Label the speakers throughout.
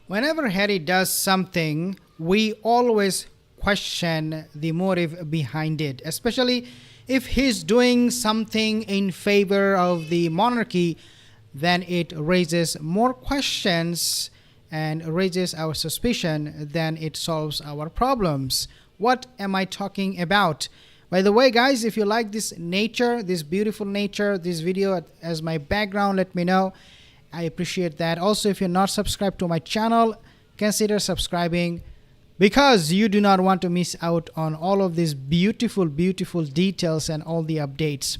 Speaker 1: Whenever Harry does something, we always question the motive behind it, especially if he's doing something in favor of the monarchy, then it raises more questions and raises our suspicion than it solves our problems. What am I talking about? By the way, guys, if you like this nature, this beautiful nature, this video as my background, let me know. I appreciate that. Also, if you're not subscribed to my channel, consider subscribing because you do not want to miss out on all of these beautiful, beautiful details and all the updates.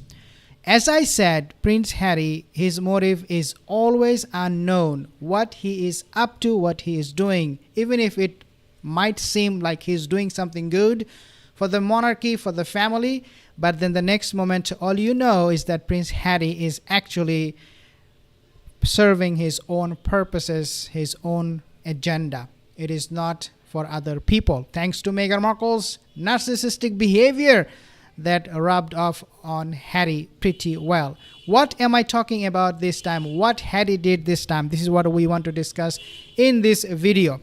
Speaker 1: As I said, Prince Harry, his motive is always unknown. What he is up to, what he is doing, even if it might seem like he's doing something good for the monarchy, for the family, but then the next moment, all you know is that Prince Harry is actually serving his own purposes, his own agenda. It is not for other people. Thanks to Meghan Markle's narcissistic behavior that rubbed off on Harry pretty well. What am I talking about this time? What Harry did this time? This is what we want to discuss in this video.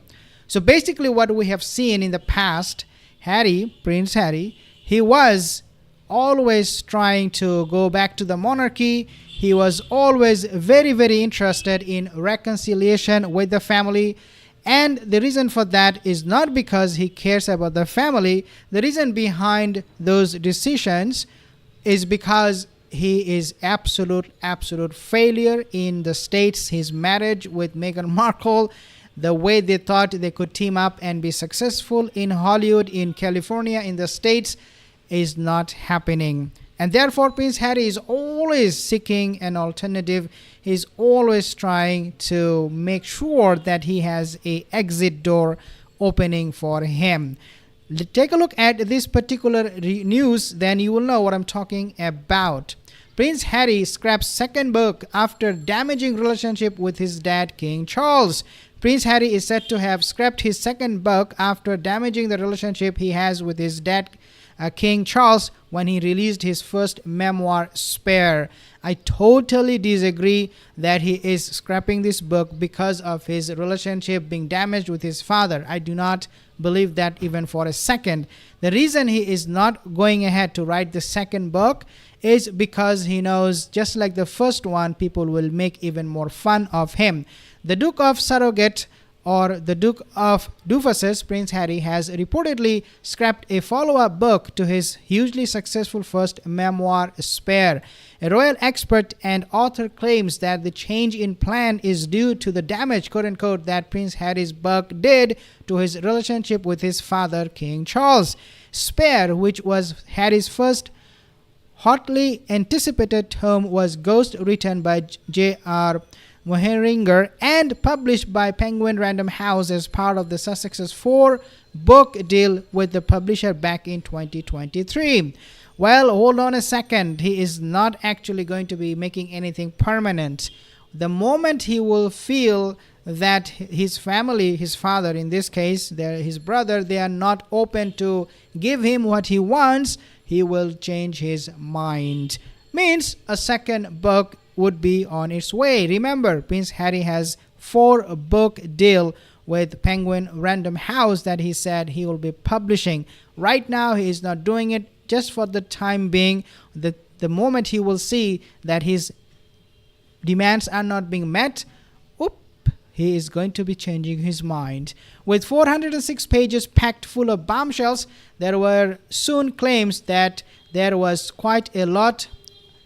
Speaker 1: So basically what we have seen in the past, Prince Harry, he was always trying to go back to the monarchy. He was always very, very interested in reconciliation with the family. And the reason for that is not because he cares about the family. The reason behind those decisions is because he is absolute failure in the States. His marriage with Meghan Markle, the way they thought they could team up and be successful in Hollywood, in California, in the States, is not happening. And therefore Prince Harry is always seeking an alternative. He's always trying to make sure that he has a exit door opening for him. Take a look at this particular news, then you will know what I'm talking about. Prince Harry scraps second book after damaging relationship with his dad, King Charles. Prince Harry is said to have scrapped his second book after damaging the relationship he has with his dad, King Charles, when he released his first memoir, Spare. I totally disagree that he is scrapping this book because of his relationship being damaged with his father. I do not believe that even for a second. The reason he is not going ahead to write the second book is because he knows, just like the first one, people will make even more fun of him. The Duke of Surrogate, or the Duke of Dufus's, Prince Harry, has reportedly scrapped a follow-up book to his hugely successful first memoir, Spare. A royal expert and author claims that the change in plan is due to the damage, quote-unquote, that Prince Harry's book did to his relationship with his father, King Charles. Spare, which was Harry's first hotly anticipated tome, was ghost-written by J.R. Moheringer and published by Penguin Random House as part of the Sussex's 4-book deal with the publisher back in 2023. Well, hold on a second. He is not actually going to be making anything permanent. The moment he will feel that his family, his father in this case, his brother, they are not open to give him what he wants, he will change his mind. Means a second book would be on its way. Remember, Prince Harry has 4-book deal with Penguin Random House that he said he will be publishing. Right now, he is not doing it just for the time being. The moment he will see that his demands are not being met, he is going to be changing his mind. With 406 pages packed full of bombshells, there were soon claims that there was quite a lot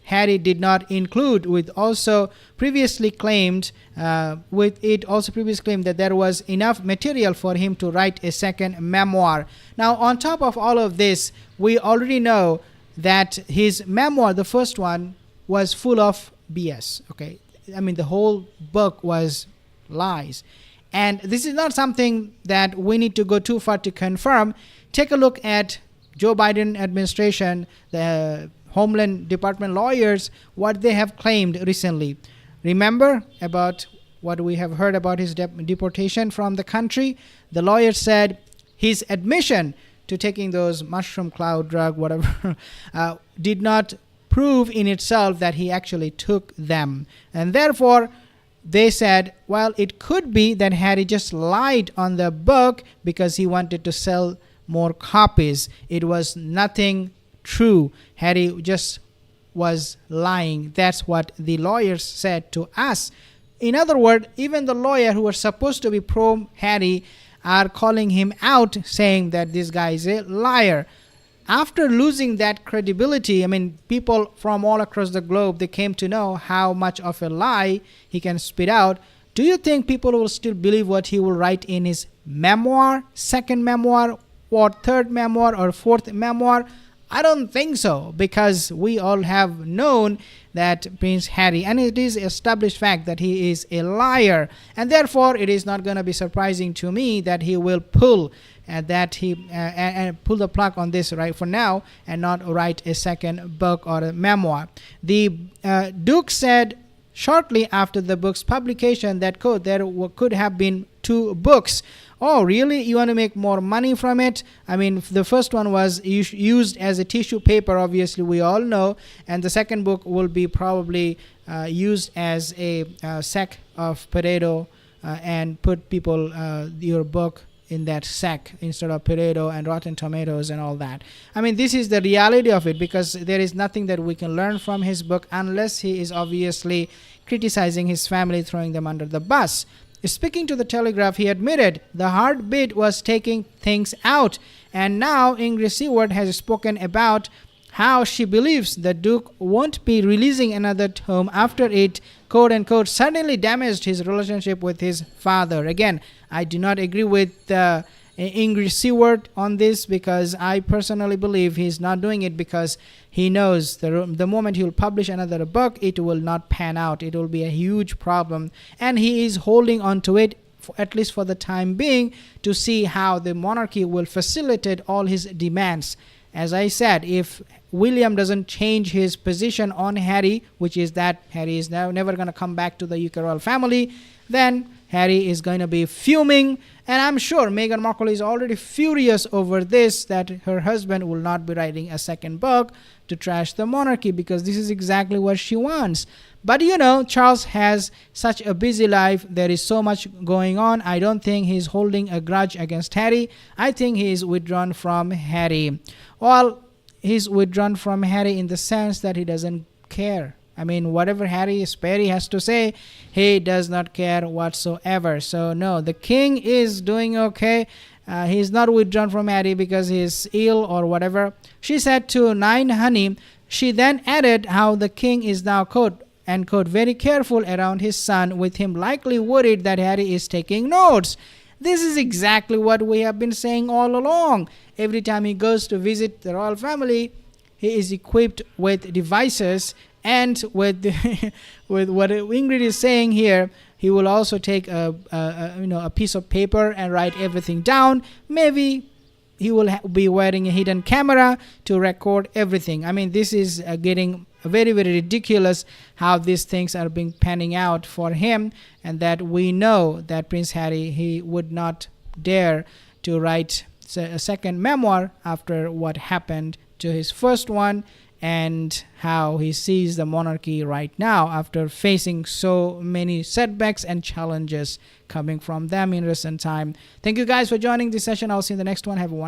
Speaker 1: Harry did not include, with also previously claimed that there was enough material for him to write a second memoir. Now, on top of all of this, we already know that his memoir, the first one, was full of BS. Okay, I mean the whole book was lies, and this is not something that we need to go too far to confirm. Take a look at Joe Biden administration, the Homeland Department lawyers, what they have claimed recently. Remember about what we have heard about his deportation from the country? The lawyer said his admission to taking those mushroom cloud drug, whatever, did not prove in itself that he actually took them. And therefore, they said, well, it could be that Harry just lied on the book because he wanted to sell more copies. It was nothing true. Harry just was lying. That's what the lawyers said to us. In other words, even the lawyer who was supposed to be pro Harry are calling him out, saying that this guy is a liar. After losing that credibility, I mean, people from all across the globe, they came to know how much of a lie he can spit out. Do you think people will still believe what he will write in his memoir, second memoir, or third memoir, or fourth memoir? I don't think so, because we all have known that Prince Harry, and it is established fact that he is a liar, and therefore it is not going to be surprising to me that he will pull and pull the plug on this right for now and not write a second book or a memoir. The Duke said shortly after the book's publication that there could have been 2 books. Oh, really? You want to make more money from it? I mean, the first one was used as a tissue paper, obviously, we all know. And the second book will be probably used as a sack of potato and put people your book in that sack instead of potato and rotten tomatoes and all that. I mean, this is the reality of it, because there is nothing that we can learn from his book unless he is obviously criticizing his family, throwing them under the bus. Speaking to the Telegraph, he admitted the hard bit was taking things out, and now Ingrid Seward has spoken about how she believes the Duke won't be releasing another tome after it, quote unquote, suddenly damaged his relationship with his father. Again, I do not agree with Ingrid Seward on this, because I personally believe he's not doing it because he knows the moment he will publish another book, it will not pan out. It will be a huge problem, and he is holding on to it at least for the time being, to see how the monarchy will facilitate all his demands. As I said, if William doesn't change his position on Harry, which is that Harry is now never going to come back to the UK royal family, then Harry is going to be fuming, and I'm sure Meghan Markle is already furious over this, that her husband will not be writing a second book to trash the monarchy, because this is exactly what she wants. But you know, Charles has such a busy life. There is so much going on. I don't think he's holding a grudge against Harry. I think he is withdrawn from Harry. Well, he's withdrawn from Harry in the sense that he doesn't care. I mean, whatever Harry Sperry has to say, he does not care whatsoever. So no, the king is doing okay. He's not withdrawn from Harry because he's ill or whatever. She said to Nine Honey. She then added how the king is now, quote unquote, very careful around his son, with him likely worried that Harry is taking notes. This is exactly what we have been saying all along. Every time he goes to visit the royal family, he is equipped with devices, and with with what Ingrid is saying here, he will also take a piece of paper and write everything down. Maybe he will be wearing a hidden camera to record everything. I mean, this is getting very, very ridiculous how these things are being panning out for him, and that we know that Prince Harry, he would not dare to write a second memoir after what happened to his first one, and how he sees the monarchy right now after facing so many setbacks and challenges coming from them in recent time. Thank you guys for joining this session. I'll see you in the next one. Have a wonderful